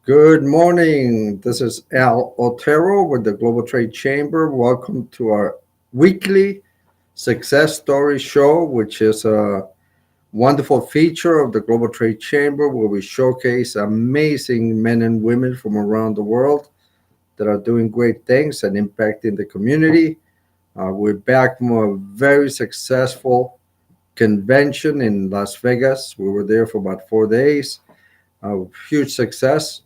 Good morning. This is Al Otero with the Global Trade Chamber. Welcome to our weekly success story show, which is a wonderful feature of the Global Trade Chamber where we showcase amazing men and women from around the world that are doing great things and impacting the community. We're back from a very successful convention in Las Vegas. We were there for about 4 days. Huge success.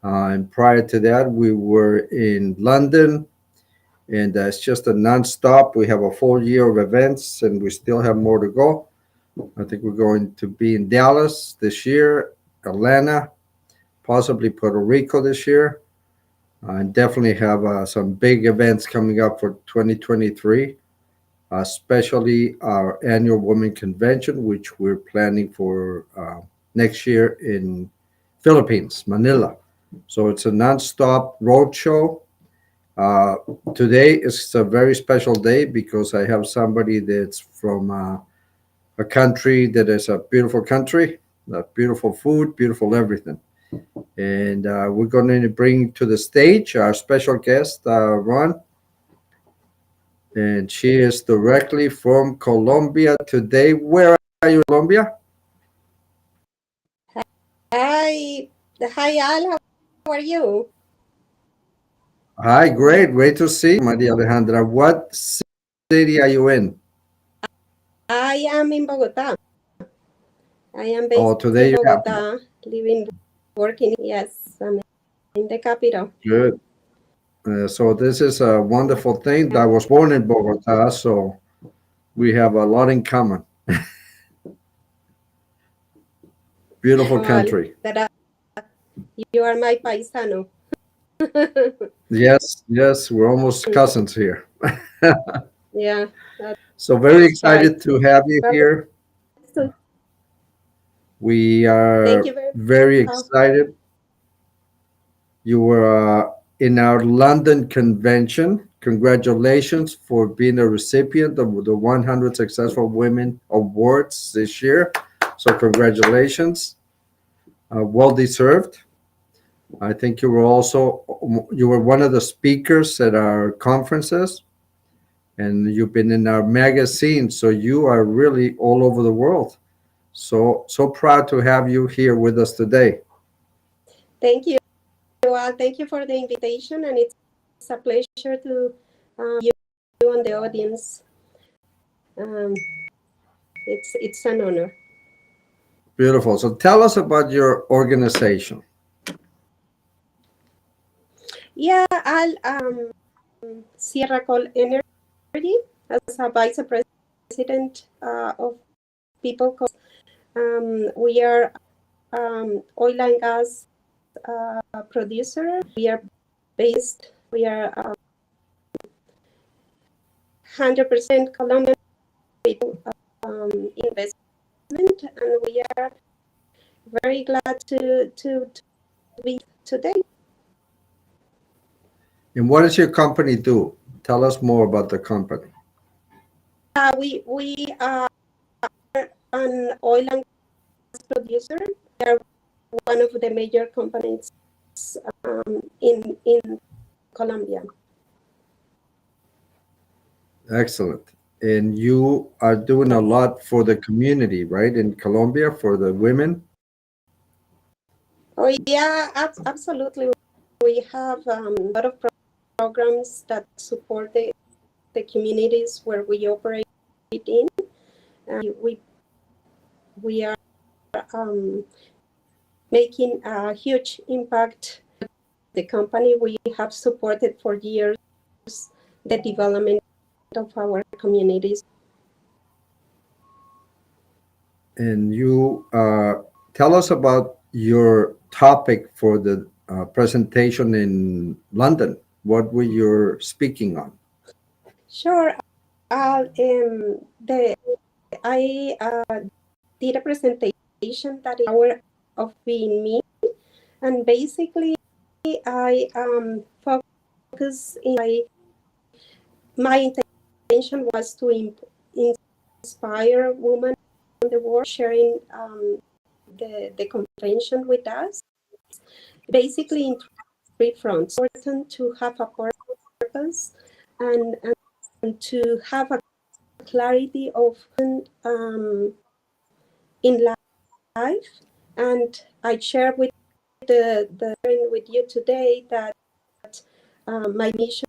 And prior to that, we were in London, and it's just a nonstop. We have a full year of events, and we still have more to go. I think we're going to be in Dallas this year, Atlanta, possibly Puerto Rico this year, and definitely have some big events coming up for 2023, especially our annual Women Convention, which we're planning for next year in Philippines, Manila. So it's a nonstop road show. Uh, Today is a very special day because I have somebody that's from a country that is a beautiful country, beautiful food, beautiful everything. And we're going to bring to the stage our special guest, Ron, and she is directly from Colombia today. Where are you, Colombia? Hi, hi Al, how are you? Hi, great to see you, Maria Alejandra. What city are you in? I am in Bogota. I am Oh, based today in you have Bogota, living, working. Yes, I'm in the capital. good. So this is a wonderful thing. I was born in Bogota, so we have a lot in common. Beautiful Al, country. that you are my paisano. Yes, we're almost cousins here. Yeah, that's So very right. excited to have you Well, here. so We thank are you very very much. excited. You were in our London convention. Congratulations for being a recipient of the 100 Successful Women Awards this year. So congratulations. Well deserved. I think you were one of the speakers at our conferences, and you've been in our magazine, so you are really all over the world. So proud to have you here with us today. Thank you, Al. Thank you for the invitation, and it's a pleasure to you and the audience. Um, it's an honor. Beautiful. So tell us about your organization. Yeah, Al. SierraCol Energy as a vice president of People. We are oil and gas producer. We are 100% Colombian investment, and we are very glad to be today. And what does your company do? Tell us more about the company. We are an oil and gas producer. We are one of the major companies in Colombia. Excellent. And you are doing a Yes. lot for the community, right? In Colombia for the women. Oh yeah, absolutely. We have a lot of programs that support the communities where we operate in. We are um, making a huge impact. The company we have supported for years the development of our communities. And you tell us about your topic for the presentation in London. What were you speaking on? Sure. The I did a presentation that is hour of being me, and basically I focus in my intention was to inspire women in the world sharing the convention with us, basically in three fronts. It's important to have a purpose and to have a clarity of in life. And I share with with you today that my mission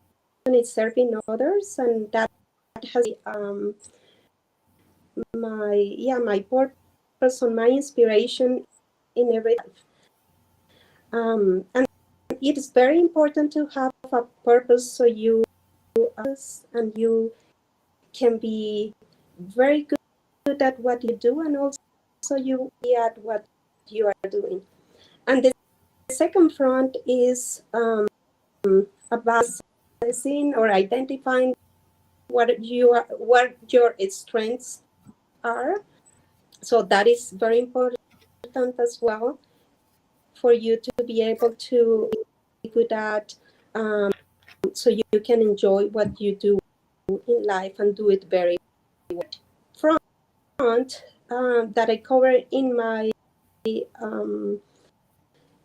is serving others, and that has my purpose and my inspiration in every life. And it is very important to have a purpose so you and you can be very good at what you do, and also you be at what you are doing. And the second front is about assessing or identifying what your strengths are. So that is very important as well for you to be able to be good at, so you can enjoy what you do in life and do it very well. Front that I covered in my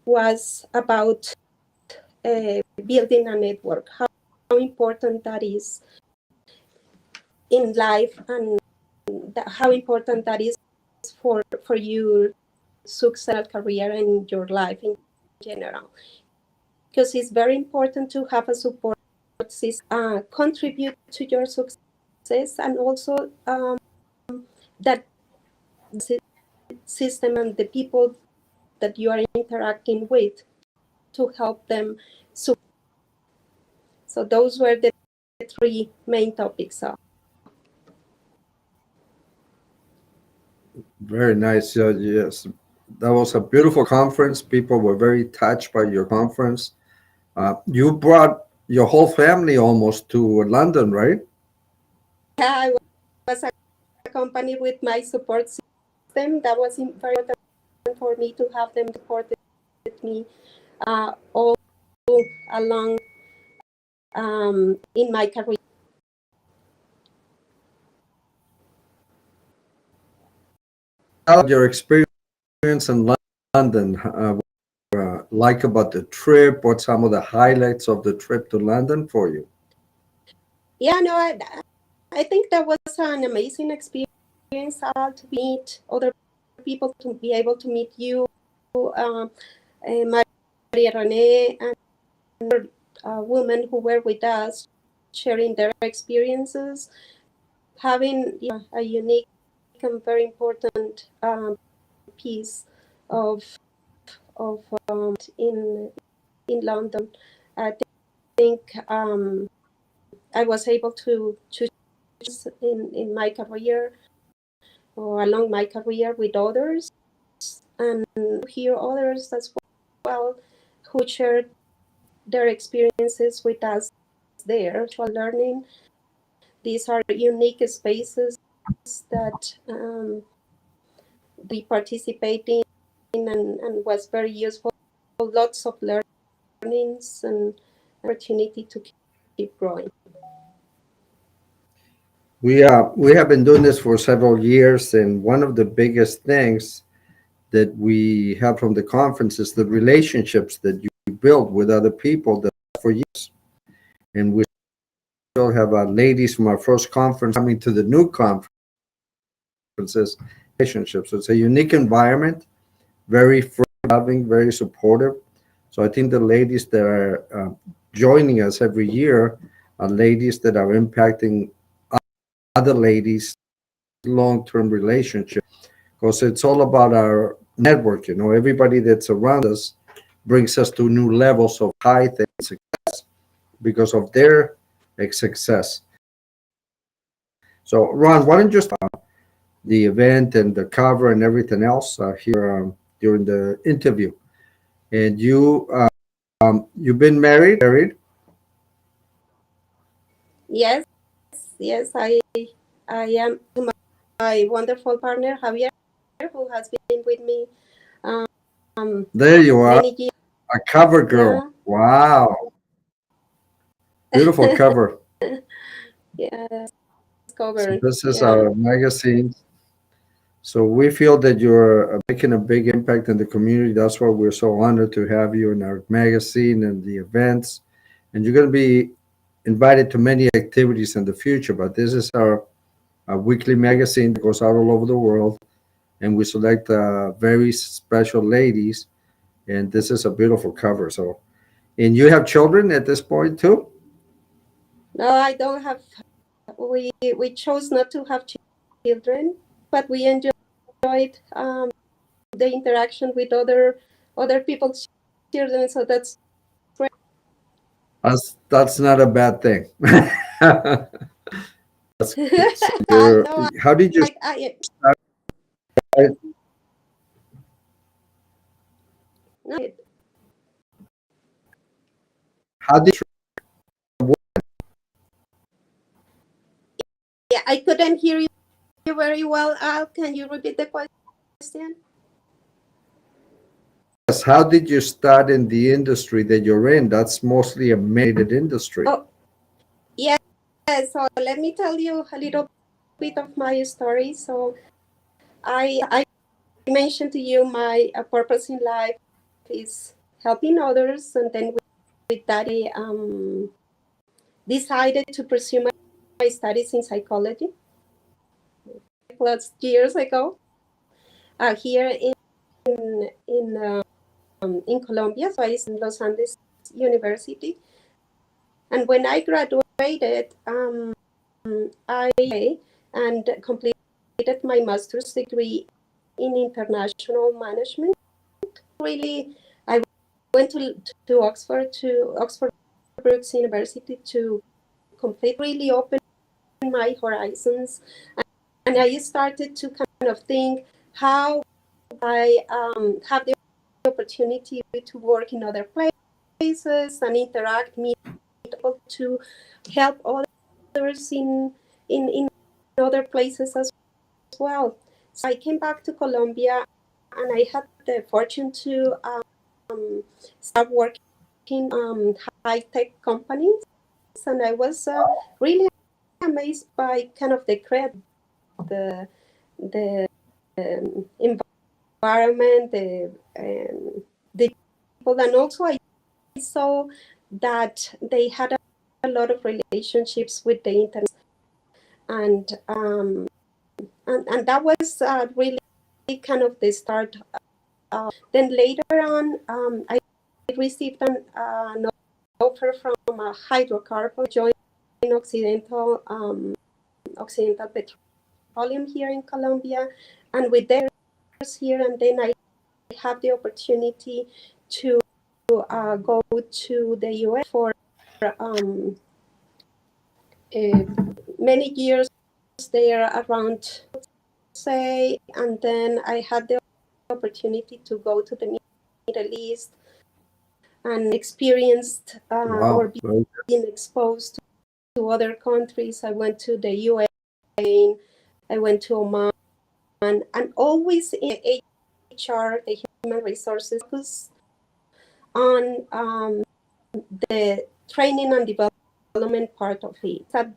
was about building a network, how important that is in life, and how important that is for your successful career and your life in general. Because it's very important to have a support system, contribute to your success, and also that system and the people that you are interacting with to help them. So those were the three main topics. Very nice. Yes, that was a beautiful conference. People were very touched by your conference. You brought your whole family almost to London, right? Yeah, I was accompanied with my support system. That was very important for me to have them supported me all along in my career. Your experience in London, like about the trip, what some of the highlights of the trip to London for you? Yeah, no, I think that was an amazing experience to meet other people, to be able to meet you, Maria Rene, and women who were with us, sharing their experiences, having a unique and very important piece of in London. I think I was able to choose in my career or along my career with others, and hear others as well who shared their experiences with us there while learning. These are unique spaces that we participate in, and was very useful. Lots of learnings and opportunity to keep growing. We have been doing this for several years, and one of the biggest things that we have from the conference is the relationships that you build with other people that for years. And we still have ladies from our first conference coming to the new conferences. Relationships. So it's a unique environment, very loving, very supportive. So I think the ladies that are joining us every year are ladies that are impacting other ladies' long-term relationship, because it's all about our network. You know, everybody that's around us brings us to new levels of height and success because of their success. So, Ron, why don't you start the event and the cover and everything else here during the interview? And you've been married? Yes, yes, I am my wonderful partner Javier, who has been with me There you are, many years. a cover girl. Yeah. Wow, beautiful cover. Yes, So covered. this is Yeah. our magazine. So we feel that you're making a big impact in the community. That's why we're so honored to have you in our magazine and the events. And you're going to be invited to many activities in the future. But this is our weekly magazine that goes out all over the world, and we select very special ladies. And this is a beautiful cover. So, and you have children at this point too? No, I don't have. We chose not to have children, but we enjoyed the interaction with other people's children. So that's great. That's not a bad thing. That's good. So No, how did you I start? no, How did yeah, I couldn't hear you very well. Al, can you repeat the question? how did you start in the industry that you're in? That's mostly a mated industry. Oh, yeah. So let me tell you a little bit of my story. So I mentioned to you my purpose in life is helping others, and then with that I decided to pursue my studies in psychology plus years ago here in Colombia. So I was in Los Andes University, and when I graduated, I and completed my master's degree in international management. Really, I went to Oxford Brookes University to complete, really open my horizons, and I started to kind of think how I have the opportunity to work in other places and interact, meet people, to help others in other places as well. So I came back to Colombia, and I had the fortune to start working high tech companies, and I was really amazed by kind of the credit, the environment, the people, and also I saw that they had a lot of relationships with the internet, and and that was really kind of the start. Then later on, I received an offer from a hydrocarbon, joined Occidental Petroleum here in Colombia, and with theirs here, and then I have the opportunity to go to the US for um, many years there, around, say, and then I had the opportunity to go to the Middle East and experienced or Wow. being exposed to other countries. I went to the UAE, I went to Oman, and always in HR, the human resources, focus on the training and development part of it. That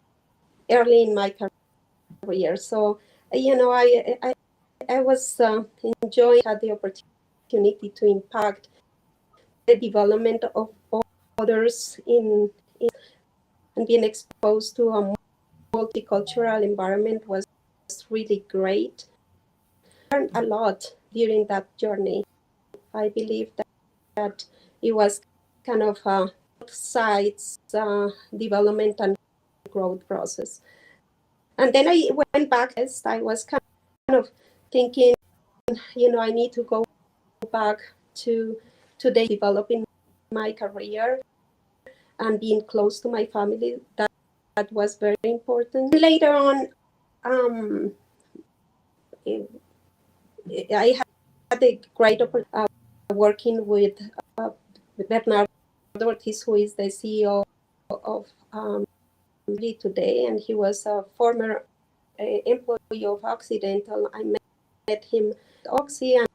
early in my career, so I was enjoying, had the opportunity to impact the development of others in and being exposed to a multicultural environment was really great. I learned a lot during that journey. I believe that it was kind of both sides development and growth process. And then I went back. I was kind of thinking, I need to go back to developing my career and being close to my family. That was very important. Later on, um, I had a great opportunity working with Bernardo Ortiz, who is the CEO of today, and he was a former employee of Occidental. I met him at Oxy and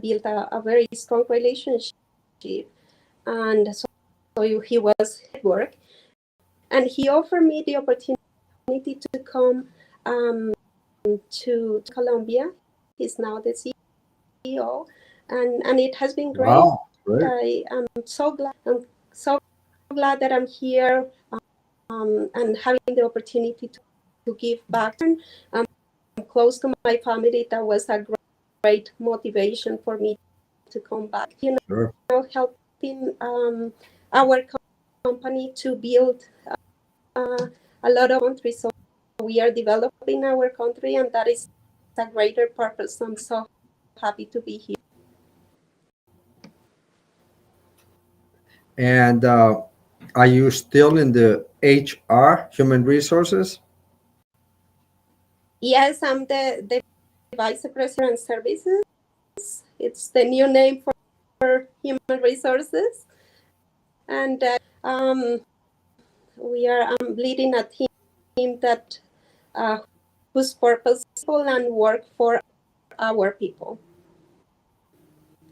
built a very strong relationship, and so he was at work, and he offered me the opportunity to come to Colombia. He's now the CEO, and it has been great. Wow, great. I am so glad. I'm so glad that I'm here and having the opportunity to give back. I'm close to my family. That was a great motivation for me to come back. Sure. Helping our company to build a lot of countries. So we are developing our country, and that is a greater purpose. I'm so happy to be here. And are you still in the HR, human resources? Yes, I'm the Vice President Services. It's the new name for human resources. And we are leading a team that whose purpose is people and work for our people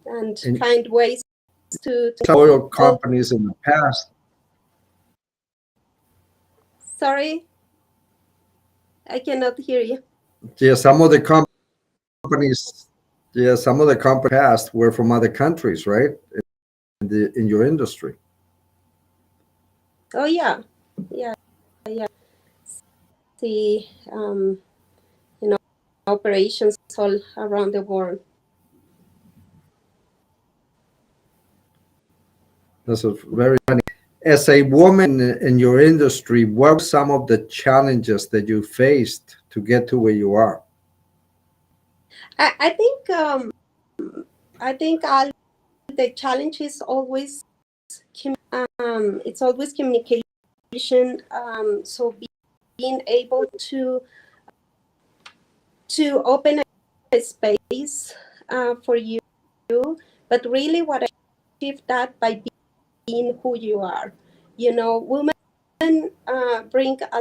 and And find ways to oil companies in the past. Sorry, I cannot hear you. Yeah, some of the companies, yeah, some of the companies past were from other countries, right? In your industry. Oh yeah, yeah. See, operations all around the world. That's a very funny. As a woman in your industry, what were some of the challenges that you faced to get to where you are? I think all the challenge is always it's always communication. So being able to open a space for you, but really what I achieve that by being who you are. Women bring a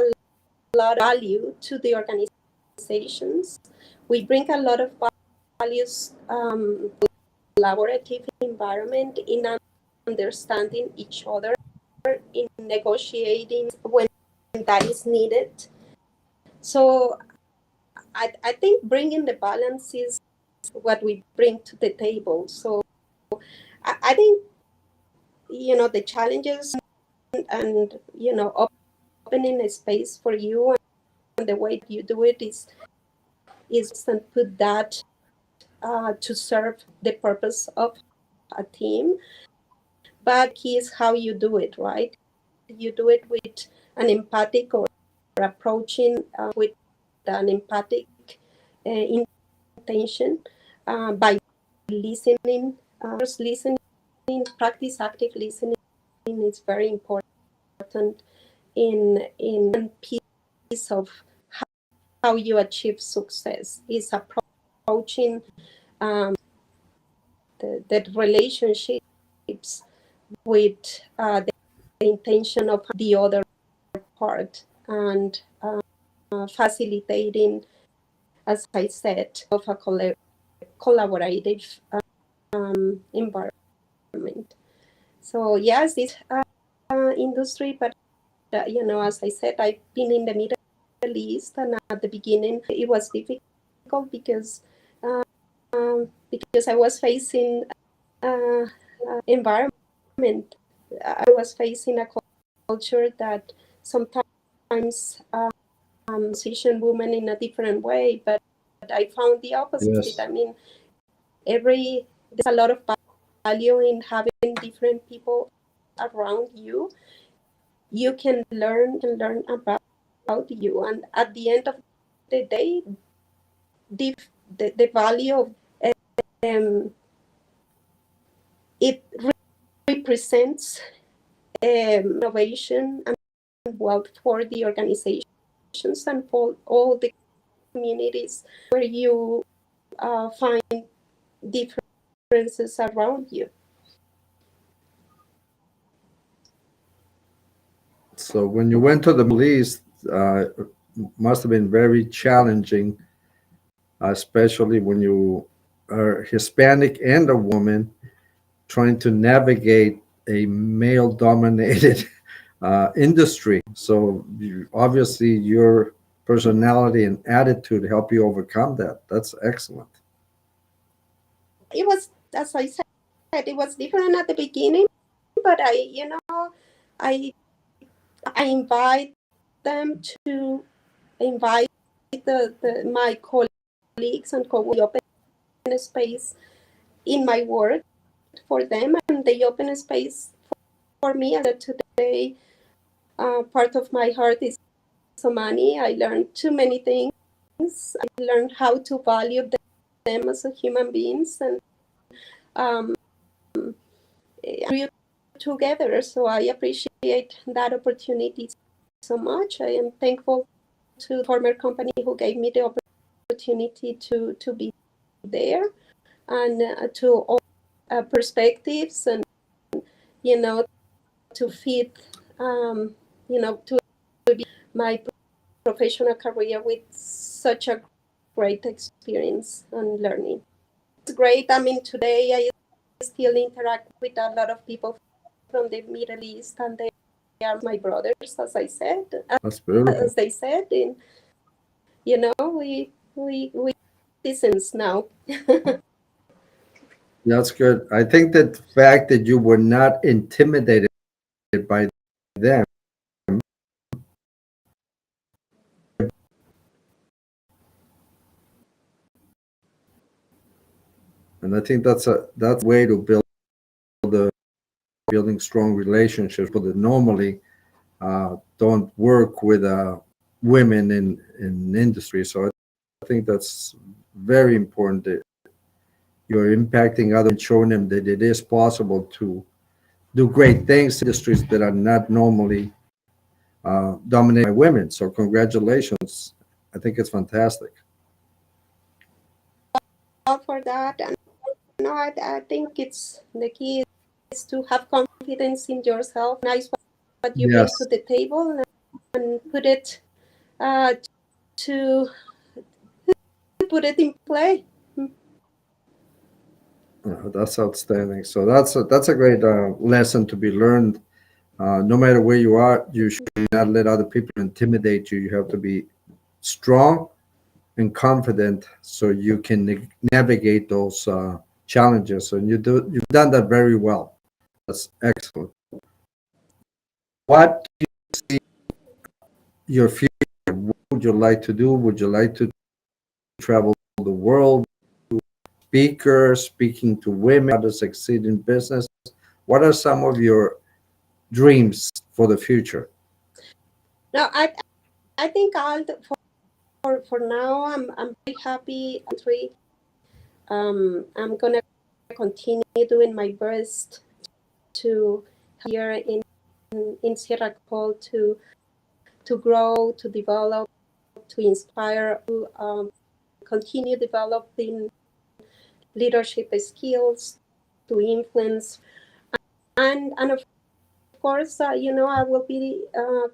lot of value to the organizations. We bring a lot of values, collaborative environment in understanding each other, in negotiating when that is needed. So I think bringing the balance is what we bring to the table. So I think the challenges and opening a space for you and the way you do it is and put that to serve the purpose of a team. But key is how you do it, right? You do it with an empathic or approaching with an empathic intention by listening. Listening, practice active listening is very important in piece of how you achieve success. Is approaching the relationships with the intention of the other part and facilitating, as I said, of a collaborative environment. So yes, this industry, but as I said, I've been in the Middle East, and at the beginning it was difficult because I was facing environment. I was facing a culture that sometimes position women in a different way, but I found the opposite. Yes. I mean, there's a lot of value in having different people around you. You can learn about you, and at the end of the day, the value of it represents innovation and wealth for the organizations and for all the communities where you find differences around you. So when you went to the Middle East, must have been very challenging, especially when you are Hispanic and a woman trying to navigate a male-dominated industry. So obviously your personality and attitude help you overcome that. That's excellent. it was, as I said, it was different at the beginning, but I I invite them to invite my colleagues and co-workers, open a space in my work for them, and they open a space for me. And today, part of my heart is money. I learned too many things. I learned how to value them as a human beings, and um, grew together. So I appreciate that opportunity so much. I am thankful to the former company who gave me the opportunity to be there, and to all perspectives, and to fit to be my professional career with such a great experience and learning. It's great. I mean, today I still interact with a lot of people from the Middle East, and they are my brothers, as I said, That's beautiful. as they said, and we citizens now. That's good. I think that the fact that you were not intimidated by them, and I think that's a way to build building strong relationships. But that normally don't work with women in industry. So I think that's very important that you're impacting others and showing them that it is possible to do great things in industries that are not normally dominated by women. So congratulations. I think it's fantastic. All for that, and I think it's the key is to have confidence in yourself. Nice what you bring to Yes. the table, and put it to put it in play. That's outstanding. So that's a great lesson to be learned. No matter where you are, you should not let other people intimidate you. You have to be strong and confident so you can navigate those challenges. And you've done that very well. That's excellent. What do you see your future? What would you like to do? Would you like to travel the world? Speaker, speaking to women, how to succeed in business? What are some of your dreams for the future? No, I think for now I'm very happy. I'm gonna continue doing my best to here in SierraCol to grow, to develop, to inspire, to continue developing leadership skills, to influence, and of course, I will be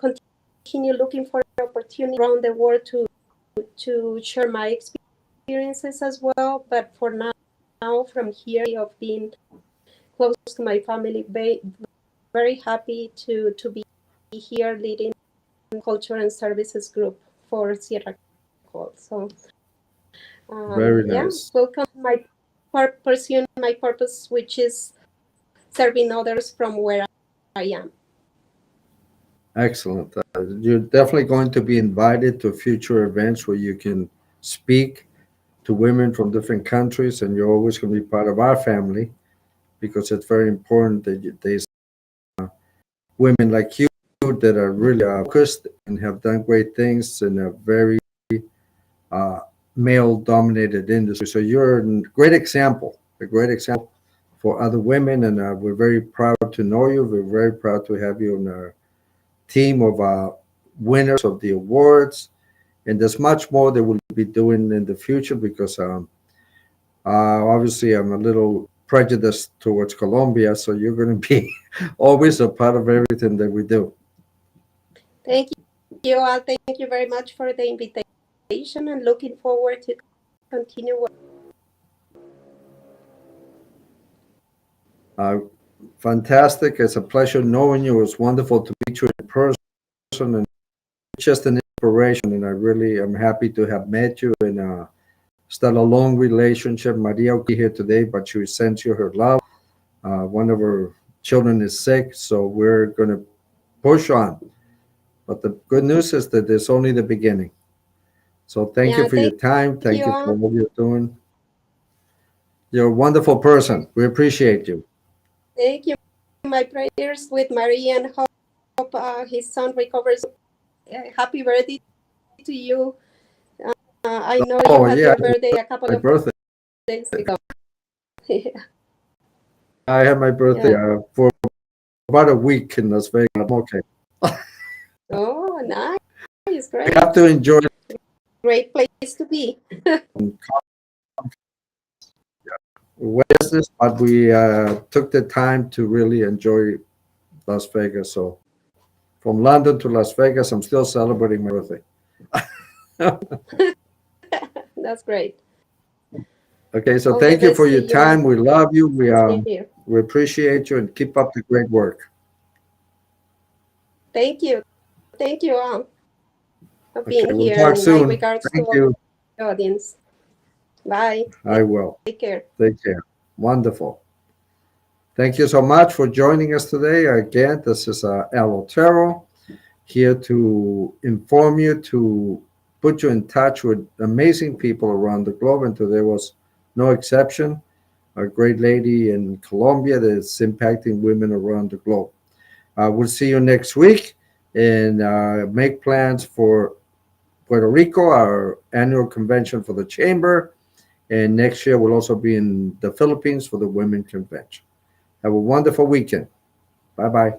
continue looking for opportunities around the world to share my experiences as well. But for now, from here of being close to my family, very happy to be here leading culture and services group for Sierra Col. So Very yeah, nice. welcome pursuing my purpose, which is serving others from where I am. Excellent. You're definitely going to be invited to future events where you can speak to women from different countries, and you're always going to be part of our family because it's very important that there's women like you that are really focused and have done great things in a very uh, male-dominated industry. So you're a great example for other women, and we're very proud to know you. We're very proud to have you on our team of winners of the awards. And there's much more that we'll be doing in the future because obviously I'm a little prejudiced towards Colombia, so you're going to be always a part of everything that we do. Thank you all. Thank you very much for the invitation, and looking forward to continue working. Uh, Fantastic. It's a pleasure knowing you. It was wonderful to meet you in person, and just an inspiration. And I really am happy to have met you and still a long relationship. Maria will be here today, but she sends you her love. One of her children is sick, so we're going to push on. But the good news is that it's only the beginning. So thank you Yeah, for your thank time. Thank you. you for what you're doing. You're a wonderful person. We appreciate you. Thank you. My prayers with Maria and hope his son recovers. Happy birthday to you. I know you Oh, had yeah, your birthday a couple my of birthday. days ago. I had my birthday Yeah. for about a week in Las Vegas. I'm okay. Oh, nice. We have Great. to enjoy Great place to be. business, but we took the time to really enjoy Las Vegas. So from London to Las Vegas, I'm still celebrating my birthday. That's great. Okay, so All the thank you for best to your you. time. We love you. Same here. We appreciate you and keep up the great work. Thank you. Thank you for Okay, being we'll here. talk And my soon. regards to Thank all you. the audience. Bye. I will. Take care. Take care. Wonderful. Thank you so much for joining us today. Again, this is El Otero here to inform you, to put you in touch with amazing people around the globe. And today was no exception. A great lady in Colombia that is impacting women around the globe. We'll see you next week and make plans for Puerto Rico, our annual convention for the chamber. And next year, we'll also be in the Philippines for the Women Convention. Have a wonderful weekend. Bye bye.